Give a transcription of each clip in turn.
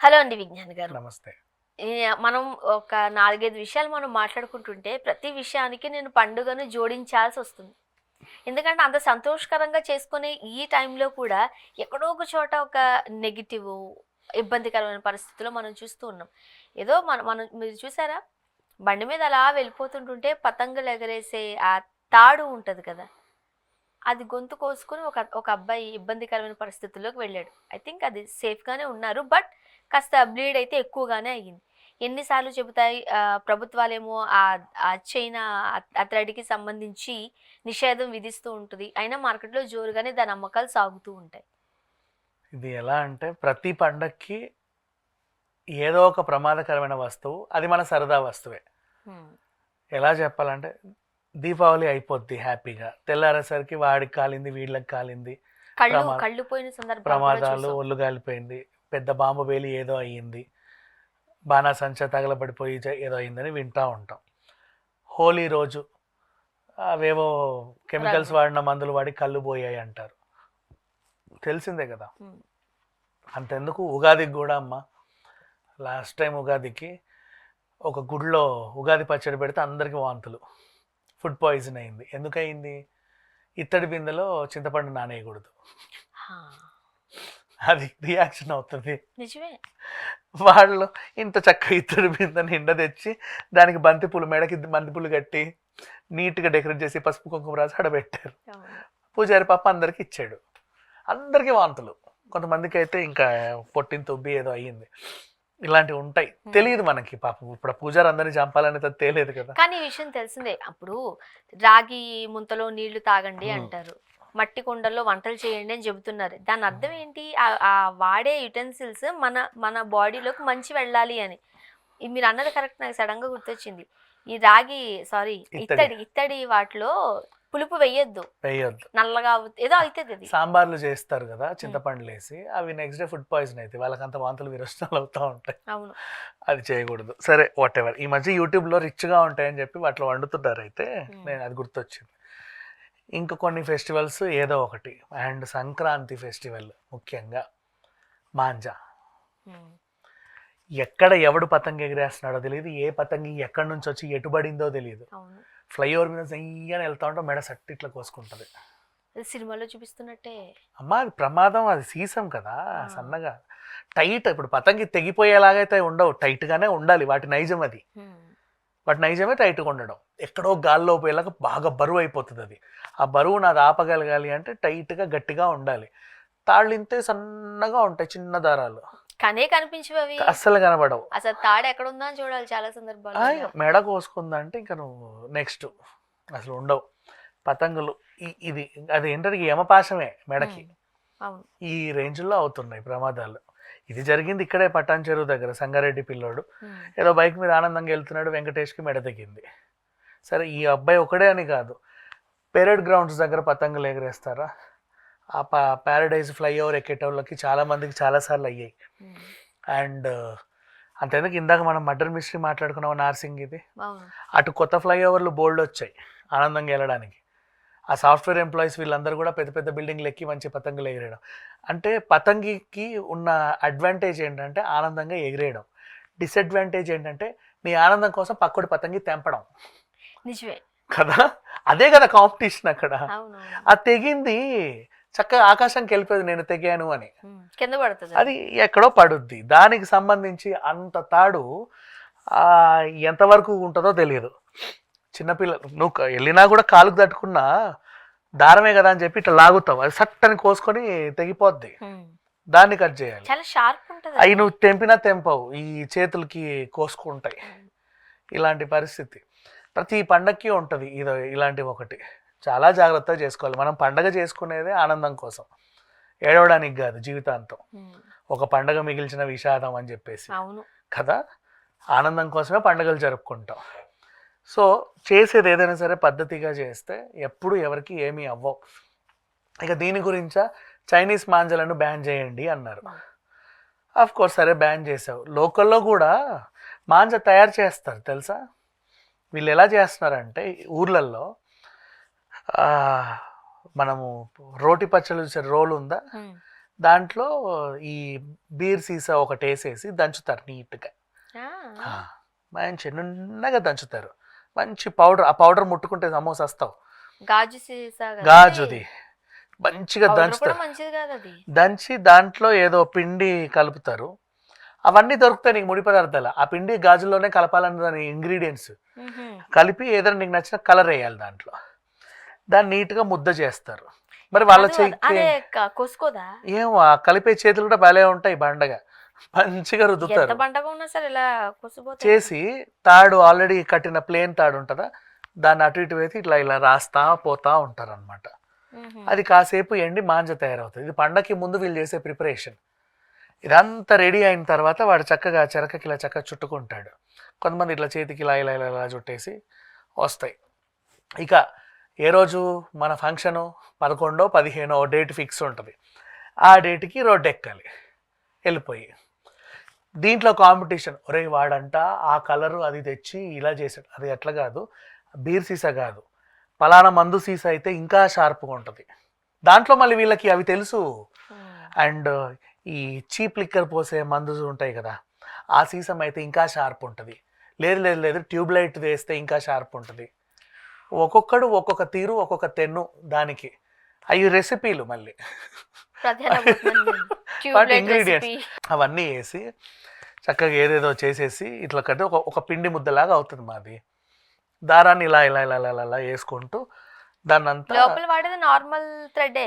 Hello అండి విజ్ఞాన్ గారు. నమస్తే. మనం ఒక 4, 5 విషయాలు మనం మాట్లాడుకుంటుంటే ప్రతి విషయానికి నేను పండుగను జోడించాల్సొస్తుంది. ఎందుకంటే అంత సంతోషకరంగా చేసుకునే ఈ టైంలో కూడా ఎక్కడో ఒక చోట ఒక నెగెటివ్, ఇబ్బందికరమైన పరిస్థితుల్లో మనం చూస్తూ ఉన్నాం. ఏదో మనం మనం మీరు చూసారా? బండి మీద అలా వెళ్ళిపోతుంటుంటే పతంగులు ఎగరేసే ఆ తాడు ఉంటది కదా! అది గొంతు కోసుకొని ఒక ఒక అబ్బాయి ఇబ్బందికరమైన పరిస్థితుల్లోకి వెళ్ళాడు. ఐ థింక్ అది సేఫ్‌గానే ఉన్నారు. బట్ కాస్త బ్లీడ్ అయితే ఎక్కువగానే అయ్యింది. ఎన్నిసార్లు చెబుతాయి ప్రభుత్వాలేమో ఆ చైనా అతడికి సంబంధించి నిషేధం విధిస్తూ ఉంటది. అయినా మార్కెట్‌లో జోరుగానే దాని అమ్మకాలు సాగుతూ ఉంటాయి. ఇది ఎలా అంటే ప్రతి పండక్కి ఏదో ఒక ప్రమాదకరమైన వస్తువు, అది మన సరదా వస్తువే. హ్మ్. ఎలా చెప్పాలంటే దీపావళి అయిపోద్ది హ్యాపీగా. తెల్లారేసరికి వాడికి కాలింది, వీళ్ళకి కాలింది. కళ్ళు పోయిన సందర్భాలు కూడా ప్రమాదాలు, చూసాం. ఒళ్ళు కాలిపోయింది. పెద్ద బాంబు పేలి ఏదో అయ్యింది. బాణాసంచా తగలబడిపోయి ఏదో అయిందని వింటూ ఉంటాం. హోలీ రోజు అవేవో కెమికల్స్ రంగు. వాడిన మందులు వాడి కళ్ళు పోయాయి అంటారు. తెలిసిందే కదా. హ్మ్. అంతెందుకు ఉగాదికి కూడా అమ్మ, లాస్ట్ టైం ఉగాదికి ఒక గుడిలో ఉగాది పచ్చడి పెడితే అందరికీ వాంతులు, ఫుడ్ పాయిజన్ అయింది. ఎందుకయింది? ఇత్తడి బిందెలో చింతపండు నానేయకూడదు, హా! అది రియాక్షన్ అవుతుంది. నిజమే. వాళ్ళు ఇంత చక్కగా ఇత్తడి బిందె నిండా తెచ్చి దానికి బంతిపూలు, మెడకి బంతిపూలు కట్టి నీట్గా డెకరేట్ చేసి పసుపు కుంకుమ రాసి ఆడబెట్టారు. అవును. పూజారి పాప అందరికి ఇచ్చాడు. అందరికీ వాంతులు, కొంతమందికి అయితే ఇంకా పొట్టిన తొబ్బి ఏదో అయ్యింది. ఇలాంటివి ఉంటాయి. తెలియదు మనకి పాపం. ఇప్పుడు పూజారి అందరిని చంపాలనేది తెలియదు కదా. కానీ ఈ విషయం తెలిసిందే. అప్పుడు రాగి ముంతలో నీళ్లు తాగండి అంటారు. మట్టి కుండల్లో వంటలు చేయండి అని చెబుతున్నారు. దాని అర్థం ఏంటి? ఆ వాడే యుటెన్సిల్స్ మన మన బాడీలోకి మంచి వెళ్ళాలి అని. ఇది మీరు అన్నది కరెక్ట్. నాకు సడన్గా గుర్తొచ్చింది. ఈ రాగి సారీ ఇత్తడి వాటిలో పులుపు వేయొద్దు. నల్లగా ఏదో అవుతుంది అది. సాంబార్లు చేస్తారు కదా చింతపండులు వేసి, అవి నెక్స్ట్ డే ఫుడ్ పాయిజన్ అయితే వాళ్ళకంత వాంతులు విరోచనాలు అవుతూ ఉంటాయి. అవును. అది చేయకూడదు. సరే, వాట్ ఎవర్. ఈ మధ్య యూట్యూబ్లో రిచ్గా ఉంటాయని చెప్పి వాటిలో వండుతుంటారు. అయితే నేను అది గుర్తొచ్చింది. ఇంకా కొన్ని ఫెస్టివల్స్ ఏదో ఒకటి. అండ్ సంక్రాంతి ఫెస్టివల్ ముఖ్యంగా మాంజా. ఎక్కడ ఎవడు పతంగి ఎగిరేస్తున్నాడో తెలియదు, ఏ పతంగి ఎక్కడి నుంచి వచ్చి ఎటుబడిందో తెలియదు. ఫ్లైఓవర్ మీద సయ్యని వెళ్తా ఉంటాం, మెడ సట్టి ఇట్లా కోసుకుంటుంది. సినిమాలో చూపిస్తున్నట్టే. అమ్మా అది ప్రమాదం, అది సీసం కదా, సన్నగా టైట్. ఇప్పుడు పతంగి తెగిపోయేలాగైతే ఉండవు, టైట్గానే ఉండాలి. వాటి నైజం అది. వాటి నైజమే టైట్గా ఉండడం. ఎక్కడో గాల్లో పోయేలాగా బాగా బరువు అయిపోతుంది అది. ఆ బరువు నాది ఆపగలగాలి అంటే టైట్గా గట్టిగా ఉండాలి. తాళ్ళు ఇంతే సన్నగా ఉంటాయి, చిన్న దారాలు, కనే కనిపించవి, అస్సలు కనబడవు. అసలు తాడు ఎక్కడ ఉందా అని చూడాలి చాలా సందర్భాలు. మెడ కోసుకుందంటే ఇంకా నువ్వు నెక్స్ట్ అసలు ఉండవు పతంగులు. ఇది అది ఏంటంటే యమపాశమే మెడకి. ఈ రేంజ్లో అవుతున్నాయి ప్రమాదాలు. ఇది జరిగింది ఇక్కడే పటాన్ చెరువు దగ్గర. సంగారెడ్డి పిల్లోడు ఏదో బైక్ మీద ఆనందంగా వెళ్తున్నాడు, వెంకటేష్కి మెడ తగ్గింది. సరే, ఈ అబ్బాయి ఒకడే అని కాదు, పెరేడ్ గ్రౌండ్స్ దగ్గర పతంగులు ఎగరేస్తారా? ఆ ప్యారడైజ్ ఫ్లైఓవర్ ఎక్కేటోళ్ళకి చాలామందికి చాలాసార్లు అయ్యాయి. అండ్ అంతేందుకు ఇందాక మనం మర్డర్ మిస్టరీ మాట్లాడుకున్నాం నార్సింగ్, ఇది అటు కొత్త ఫ్లైఓవర్లు బోల్డ్ వచ్చాయి ఆనందంగా వెళ్ళడానికి. ఆ సాఫ్ట్వేర్ ఎంప్లాయీస్ వీళ్ళందరూ కూడా పెద్ద పెద్ద బిల్డింగ్లు ఎక్కి మంచి పతంగులు ఎగిరేయడం. అంటే పతంగికి ఉన్న అడ్వాంటేజ్ ఏంటంటే ఆనందంగా ఎగిరేయడం. డిసడ్వాంటేజ్ ఏంటంటే నీ ఆనందం కోసం పక్కడి పతంగి తెంపడం. నిజమే కదా, అదే కదా కాంపిటీషన్ అక్కడ. ఆ తెగింది చక్కగా ఆకాశానికి వెళ్ళిపోయింది, నేను తెగాను అని, కింద పడుతుంది, అది ఎక్కడో పడుద్ది. దానికి సంబంధించి అంత తాడు ఎంతవరకు ఉంటుందో తెలియదు. చిన్నపిల్లలు నువ్వు వెళ్ళినా కూడా కాలుకు తట్టుకున్నా దారమే కదా అని చెప్పి ఇట్లా లాగుతావు, అది సట్టని కోసుకొని తెగిపోద్ది. దాన్ని కట్ చేయాలి. చాలా షార్ప్ ఉంటుంది. అవి నువ్వు తెంపినా తెంపవు, ఈ చేతులకి కోసుకుంటాయి. ఇలాంటి పరిస్థితి ప్రతి పండగకి ఉంటుంది. ఇలాంటివి ఒకటి చాలా జాగ్రత్తగా చేసుకోవాలి. మనం పండగ చేసుకునేదే ఆనందం కోసం, ఏడవడానికి కాదు జీవితాంతం. ఒక పండగ మిగిల్చిన విషాదం అని చెప్పేసి కదా, ఆనందం కోసమే పండుగలు జరుపుకుంటాం. సో చేసేది ఏదైనా సరే పద్ధతిగా చేస్తే ఎప్పుడు ఎవరికి ఏమీ అవ్వవు. ఇక దీని గురించా చైనీస్ మాంజలను బ్యాన్ చేయండి అన్నారు. ఆఫ్ కోర్స్ సరే బ్యాన్ చేసావు. లోకల్లో కూడా మాంజ తయారు చేస్తారు తెలుసా. వీళ్ళు ఎలా చేస్తున్నారంటే ఊర్లల్లో మనము రోటి పచ్చళ్ళు చూసే రోలు ఉందా, దాంట్లో ఈ బీర్ సీసా ఒకటి వేసేసి దంచుతారు నీట్గా, మంచి నున్నగా దంచుతారు. మంచి పౌడర్, ఆ పౌడర్ ముట్టుకుంటే సమోసా వస్తావు. గాజు సీసా కదా గాజుది మంచిగా పౌడర్ కూడా దంచుతారు. మంచిది కాదు అది. దంచి దాంట్లో ఏదో పిండి కలుపుతారు. అవన్నీ దొరుకుతాయి నీకు ముడి పదార్థాలు. ఆ పిండి గాజుల్లోనే కలపాలని దాని ఇంగ్రీడియంట్స్ కలిపి ఏదైనా నీకు నచ్చిన కలర్ వేయాలి దాంట్లో. దాన్ని నీట్గా ముద్ద చేస్తారు. మరి వాళ్ళ అదే కోసుకోదా? ఏమో ఆ కలిపే చేతులు కూడా భలే ఉంటాయి, బండగా మంచిగా రుద్దుతారు. ఎంత బండగా ఉన్నా సరే ఇలా కోసిపోతే చేసి తాడు ఆల్రెడీ కట్టిన ప్లేన్ తాడు ఉంటుందా, దాన్ని అటు ఇటు వేసి ఇట్లా ఇలా రాస్తా పోతా ఉంటారు అనమాట. అది కాసేపు ఎండి మాంజ తయారవుతుంది. ఇది పండగకి ముందు వీళ్ళు చేసే ప్రిపరేషన్. ఇదంతా రెడీ అయిన తర్వాత వాడు చక్కగా చెరకకి ఇలా చక్కగా చుట్టుకుంటాడు. కొంతమంది ఇట్లా చేతికి ఇలా ఇలా ఇలా ఇలా చుట్టేసి వస్తాయి. ఇక ఏ రోజు మన ఫంక్షను 11, 15 డేట్ ఫిక్స్ ఉంటుంది. ఆ డేట్కి రోడ్డు ఎక్కాలి వెళ్ళిపోయి. దీంట్లో కాంపిటీషన్, ఒరే వాడంట ఆ కలరు అది తెచ్చి ఇలా చేశాడు. అది ఎట్లా కాదు, బీర్ సీసా కాదు, పలానా మందు సీసా అయితే ఇంకా షార్ప్గా ఉంటుంది. దాంట్లో మళ్ళీ వీళ్ళకి అవి తెలుసు. అండ్ ఈ చీప్ లిక్కర్ పోసే మందు ఉంటాయి కదా, ఆ సీసం అయితే ఇంకా షార్ప్ ఉంటుంది. లేదు లేదు లేదు ట్యూబ్ లైట్ వేస్తే ఇంకా షార్ప్ ఉంటుంది. ఒక్కొక్కడు ఒక్కొక్క తీరు, ఒక్కొక్క తెన్ను దానికి. అవి రెసిపీలు మళ్ళీ వాటి ఇంగ్రీడియంట్స్ అవన్నీ వేసి చక్కగా ఏదేదో చేసేసి ఇట్లా కట్టి ఒక పిండి ముద్దలాగా అవుతుంది మాది. దారాన్ని ఇలా ఇలా ఇలా ఇలా ఇలా వేసుకుంటూ దాన్ని అంతా లోపల వాడేది నార్మల్ థ్రెడ్.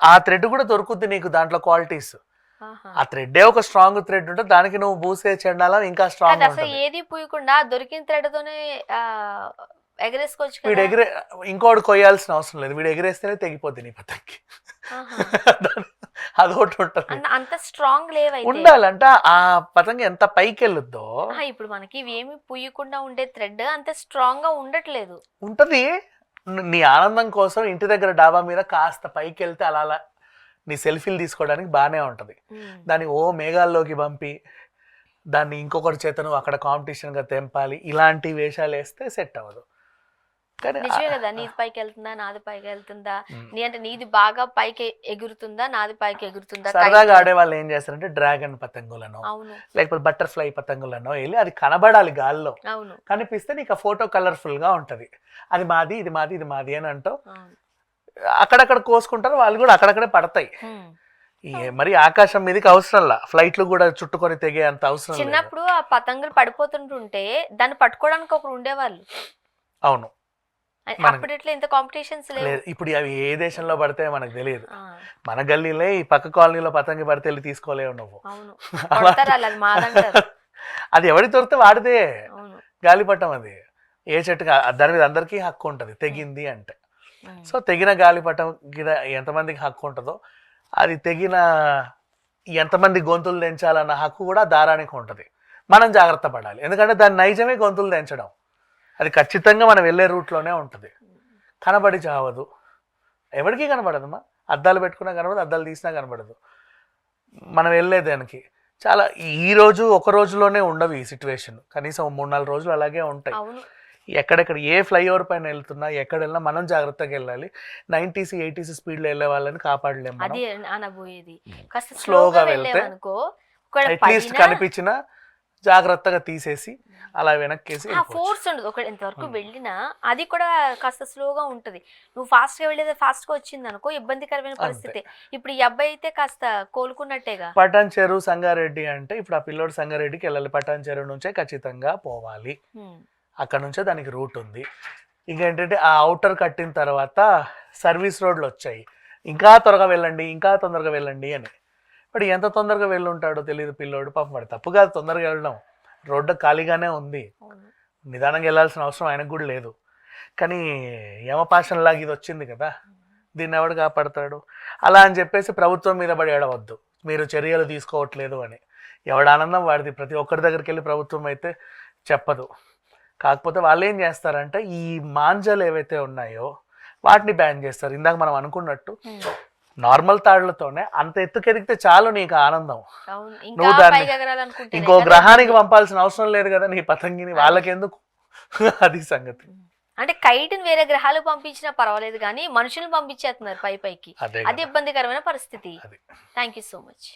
ఆ థ్రెడ్ కూడా దొరుకుతుంది నీకు దాంట్లో క్వాలిటీస్. ఆ థ్రెడ్ ఒక స్ట్రాంగ్ థ్రెడ్ ఉంటుంది, దానికి నువ్వు పూసే చెండాలం ఇంకా స్ట్రాంగ్. అసలు ఏది పూయకుండా దొరికిన థ్రెడ్ తోనే ఎగరేసుకోవచ్చు. వీడు ఇంకోటి కొయ్యాల్సిన అవసరం లేదు, వీడు ఎగరేస్తేనే తెగిపోద్ది నీ పతంగి. అదొకటి ఉంటుంది. అంత స్ట్రాంగ్ లేవు ఉండాలంట ఆ పతంగి ఎంత పైకి వెళ్ళొద్దో. ఇప్పుడు మనకి ఇవేమి పూయకుండా ఉండే థ్రెడ్ అంత స్ట్రాంగ్ గా ఉండట్లేదు. ఉంటది. నీ ఆనందం కోసం ఇంటి దగ్గర డాబా మీద కాస్త పైకి వెళ్తే అలా అలా నీ సెల్ఫీలు తీసుకోవడానికి బాగానే ఉంటుంది. దాన్ని మేఘాల్లోకి పంపి దాన్ని ఇంకొకటి చేతను అక్కడ కాంపిటీషన్గా తెంపాలి, ఇలాంటి వేషాలు వేస్తే సెట్ అవ్వదు. నిజమే కదా, నీది పైకి వెళ్తుందా నాది పైకి వెళ్తుందా, నీ అంటే నీది బాగా పైకి ఎగురుతుందా నాది పైకి ఎగురుతుందా. సరదాగా ఆడే వాళ్ళు ఏం చేస్తారంటే డ్రాగన్ పతంగులను లేకపోతే బటర్ఫ్లై పతంగులను వెళ్ళి అది కనబడాలి గాల్లో, కనిపిస్తే నీకు ఆ ఫోటో కలర్ఫుల్ గా ఉంటది. అది మాది ఇది మాది ఇది మాది అని అంటావు. అక్కడక్కడ కోసుకుంటారు వాళ్ళు కూడా, అక్కడక్కడే పడతాయి. మరి ఆకాశం మీదకి అవసరంలా, ఫ్లైట్లు కూడా చుట్టుకొని తెగే అంత అవసరం. చిన్నప్పుడు ఆ పతంగులు పడిపోతుంటుంటే దాన్ని పట్టుకోవడానికి ఒకరు ఉండేవాళ్ళు. అవును, ఇంత కాంపిటీషన్స్ లేదు. ఇప్పుడు అవి ఏ దేశంలో పడితే మనకు తెలియదు. మన గల్లీలే ఈ పక్క కాలనీలో పతంగి పడితే వెళ్ళి తీసుకోలేవు నువ్వు. అది ఎవరి దొరికితే వాడిదే గాలిపటం. అది ఏ చెట్టుగా దాని మీద అందరికీ హక్కు ఉంటుంది తెగింది అంటే. సో తెగిన గాలిపటం గిద ఎంతమందికి హక్కు ఉంటుందో, అది తెగిన ఎంతమంది గొంతులు తెంచాలన్న హక్కు కూడా దారానికి ఉంటుంది. మనం జాగ్రత్త పడాలి, ఎందుకంటే దాని నైజమే గొంతులు తెంచడం. అది ఖచ్చితంగా మనం వెళ్ళే రూట్లోనే ఉంటుంది. కనబడి చావదు, ఎవరికి కనబడదమ్మా. అద్దాలు పెట్టుకున్నా కనబడదు, అద్దాలు తీసినా కనబడదు. మనం వెళ్ళే దానికి చాలా ఈ రోజు ఒక రోజులోనే ఉండవు ఈ సిచ్యువేషన్, కనీసం 3-4 రోజులు అలాగే ఉంటాయి. ఎక్కడెక్కడ ఏ ఫ్లైఓవర్ పైన వెళ్తున్నా ఎక్కడ వెళ్ళినా మనం జాగ్రత్తగా వెళ్ళాలి. 90s 80s స్పీడ్లో వెళ్ళే వాళ్ళని కాపాడలేము. స్లోగా వెళ్తే అట్లీస్ట్ కనిపించిన జాగ్రత్తగా తీసేసి అలా వెనక్కేసి ఫోర్స్ ఉండదు. ఒకటి ఎంతవరకు వెళ్ళినా అది కూడా కాస్త స్లోగా ఉంటుంది. నువ్వు ఫాస్ట్ గా వెళ్ళేది ఫాస్ట్ గా వచ్చింది అనుకో ఇబ్బందికరమైన పరిస్థితి. ఇప్పుడు ఈ అబ్బాయి అయితే కాస్త కోలుకున్నట్టేగా. పటాన్ చెరువు సంగారెడ్డి అంటే ఇప్పుడు ఆ పిల్లోడు సంగారెడ్డికి వెళ్ళాలి, పటాన్ చెరువు నుంచే ఖచ్చితంగా పోవాలి. అక్కడ నుంచే దానికి రూట్ ఉంది. ఇంకేంటంటే ఆ అవుటర్ కట్టిన తర్వాత సర్వీస్ రోడ్లు వచ్చాయి, ఇంకా త్వరగా వెళ్ళండి ఇంకా తొందరగా వెళ్ళండి అని. వాడు ఎంత తొందరగా వెళ్ళి ఉంటాడో తెలియదు పిల్లోడు. పాపం వాడు తప్పు కాదు తొందరగా వెళ్ళడం, రోడ్డు ఖాళీగానే ఉంది, నిదానంగా వెళ్ళాల్సిన అవసరం ఆయనకు కూడా లేదు. కానీ యమపాశంలాగా ఇది వచ్చింది కదా, దీన్ని ఎవడు కాపాడతాడు? అలా అని చెప్పేసి ప్రభుత్వం మీద పడి ఏడవద్దు, మీరు చర్యలు తీసుకోవట్లేదు అని. ఎవడ ఆనందం వాడిది. ప్రతి ఒక్కరి దగ్గరికి వెళ్ళి ప్రభుత్వం అయితే చెప్పదు. కాకపోతే వాళ్ళు ఏం చేస్తారంటే ఈ మాంజాలు ఏవైతే ఉన్నాయో వాటిని బ్యాన్ చేస్తారు. ఇందాక మనం అనుకున్నట్టు నార్మల్ తాళ్లతోనే అంత ఎత్తుకెదిగితే చాలు నీకు ఆనందం. నువ్వు దాన్ని ఇంకో గ్రహానికి పంపాల్సిన అవసరం లేదు కదా నీ పతంగిని, వాళ్ళకెందుకు? అది సంగతి. అంటే కైట్ని వేరే గ్రహాలకు పంపించినా పర్వాలేదు కానీ మనుషులను పంపించేస్తున్నారు పైకి. అదే అది ఇబ్బందికరమైన పరిస్థితి. అది థ్యాంక్ యూ సో మచ్.